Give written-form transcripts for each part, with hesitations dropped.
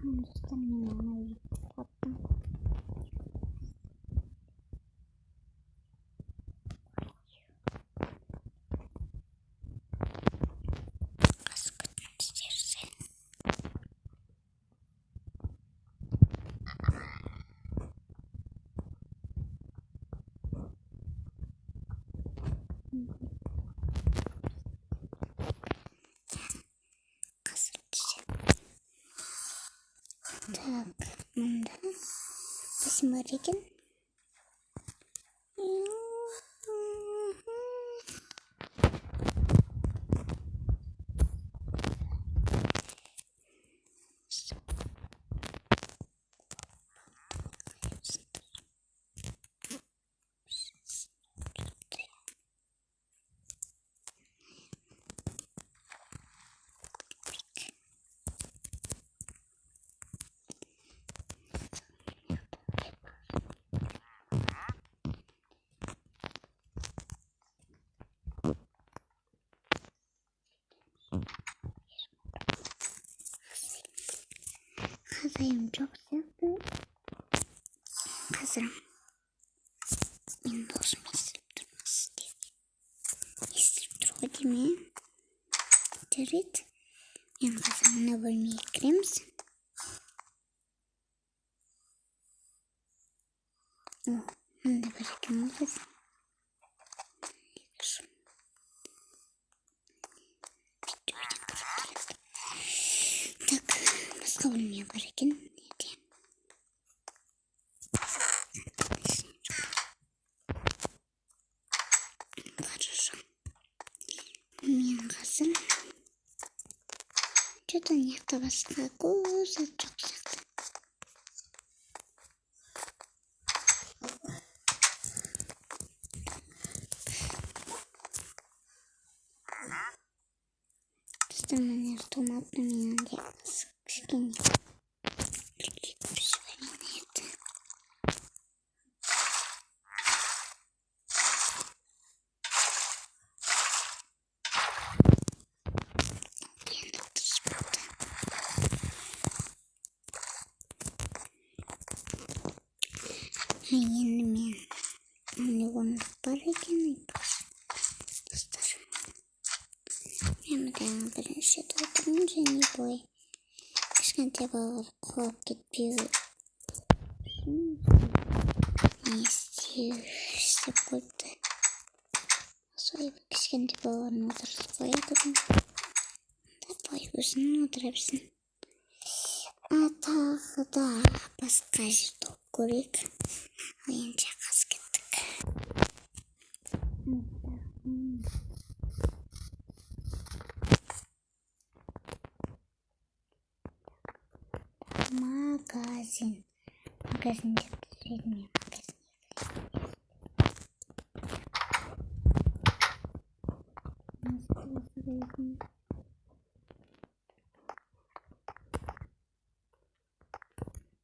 Önceden yine tattım. Так, бunda посмотрите. Hazırım, çok sevdim. Hazırım. Benim dostum hissedip durması diye. Hissedip duruyor değil mi? Evet. Ben kazanına bölmeye girer misin? Oh, ben de bırakayım oluruz. Так, başka bölmeye bırakın. Хорошо. Мен қазір что-то нехто басқа кушать жоқ сияқты. Что мне томатный менде кішкене сваренный. Енді мен оны бар екен достар. Мен бірінші толтырдым және бой кішкентай балалар құлап кетпеу үшін не істеп қойыпты. Солай кішкентай балаларын отырғызып қояды ғой. Бой өзін отыра берсін. Тағы да басқа жерді көрейік. Ал енді жақсы кеттік. Магазин. Магазин деп түсіреді мен магазин.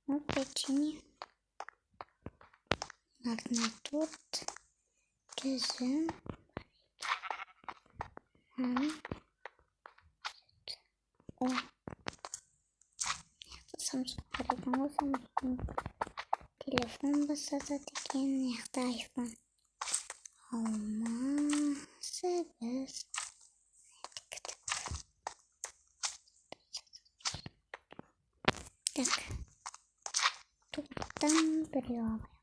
Вот печенье. Нарный торт. Кезім. О. Samsung бар екен ғой, Samsung. Телефон басатады екен, яқта iPhone. Алмасы біз. Так. Топтан біреу алайық.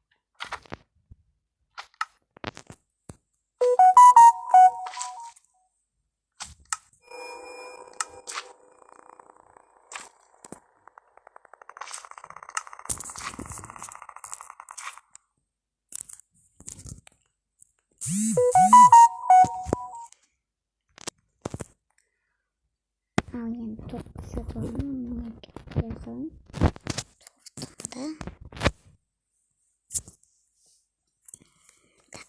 Ал енді торт сатып аламын, мына кепке жазайын. Тортымда. Так,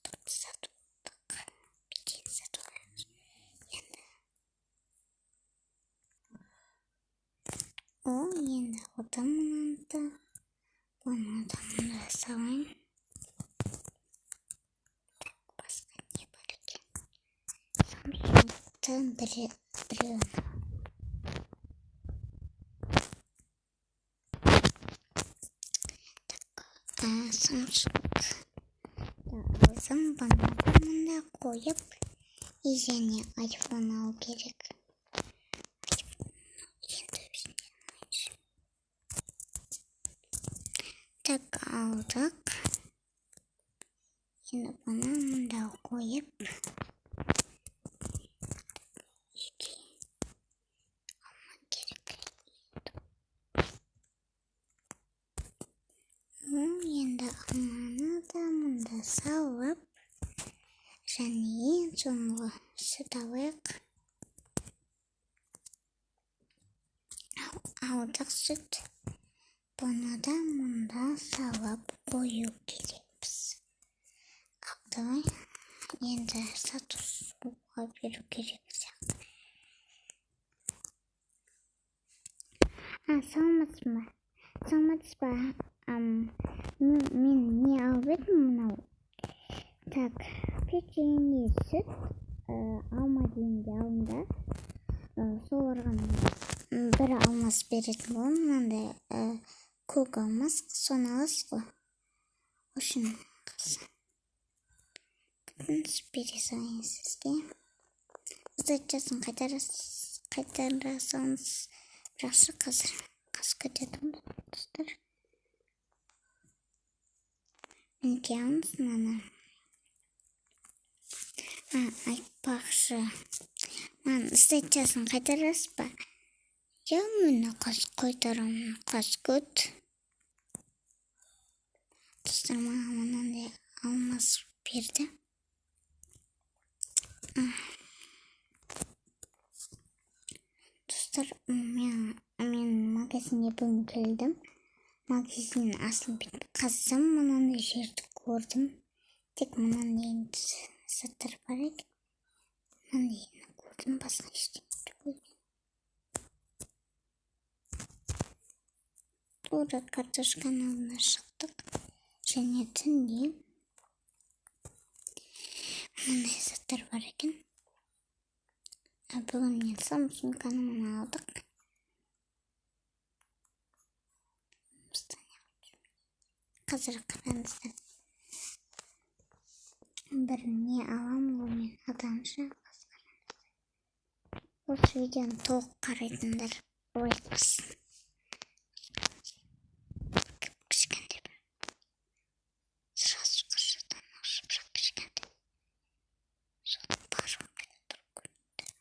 торт сатып алдық. Печенье сатып аламыз. Енді. О, енді одан мынаны. Бұны да мына салайын. Басқа не бар екен? Samsung'тан біреу. Samsung alsam bana bununla koyup yeni iPhone al gerek. Tak aldık. Şimdi bana bunu koyup енді аманды салып және ең соңғы сүт алайық. Алдық сүт. Бұны да мұнда салып қою керекпіз. Алды. Енді сатуға беру керек сияқты. Саламатсыз ба? Мен не алып едім мынау? Так, печенье, сүт, алма дегенде алынды. Соларға бір алмас беретін болам. Мынандай көк алмас, соны аласыз ғой. Үшін қыз. Күтіңіз, бере салайын сізге. Сдачасын қайтарасаңыз жақсы. Қазір көтедім достар. Мінеке алыңыз мынаны. Айтпақшы. Сдачасын қайтарасыз ба? Я мені қайтарамын. Көт. Достар, маған мынандай алмас берді. Достар, мен магазинге бүгін келдім. Магазин асын бітіп қазсам, мынандай жерді көрдім. Тек мынандай заттар бар екен. Мынандай көрдім, басқа ештеңе көрген. Тура картошканың алдына шықтық. Және түнде мынандай заттар бар екен. Бүгін мен Samsung-аны мұны алдық. Қазір қараңыздар. Бір не алам ғой мен адамша. Осы видеоны толық қарайтындар лайк бассын. Кішкентай бір. Сразу қашадан ашып жақ кішкентай. Соны барып қайда тұрып көрінді.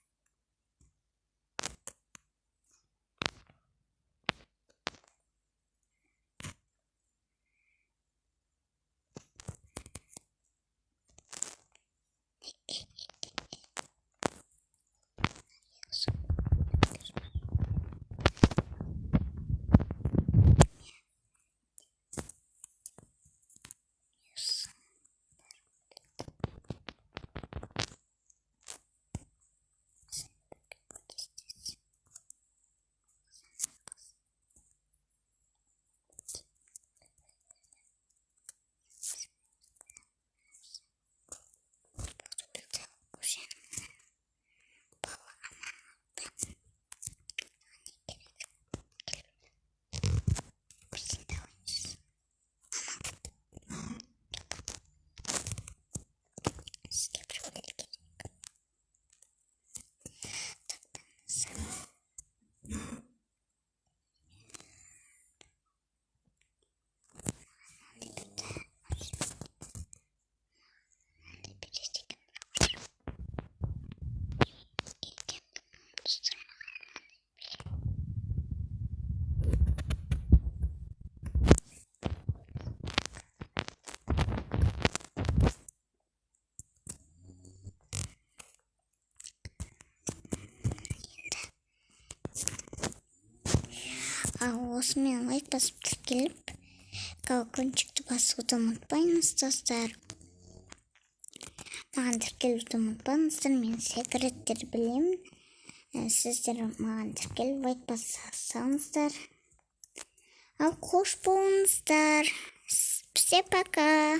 Осымен лайк басып тіркеліп, колокольчикті басуды ұмытпайыңыз достар. Маған тіркелуді ұмытпаңыздар, мен секреттер білемін. Сіздер маған тіркеліп лайк бассаңыздар. Ал қош болыңыздар. Все пока.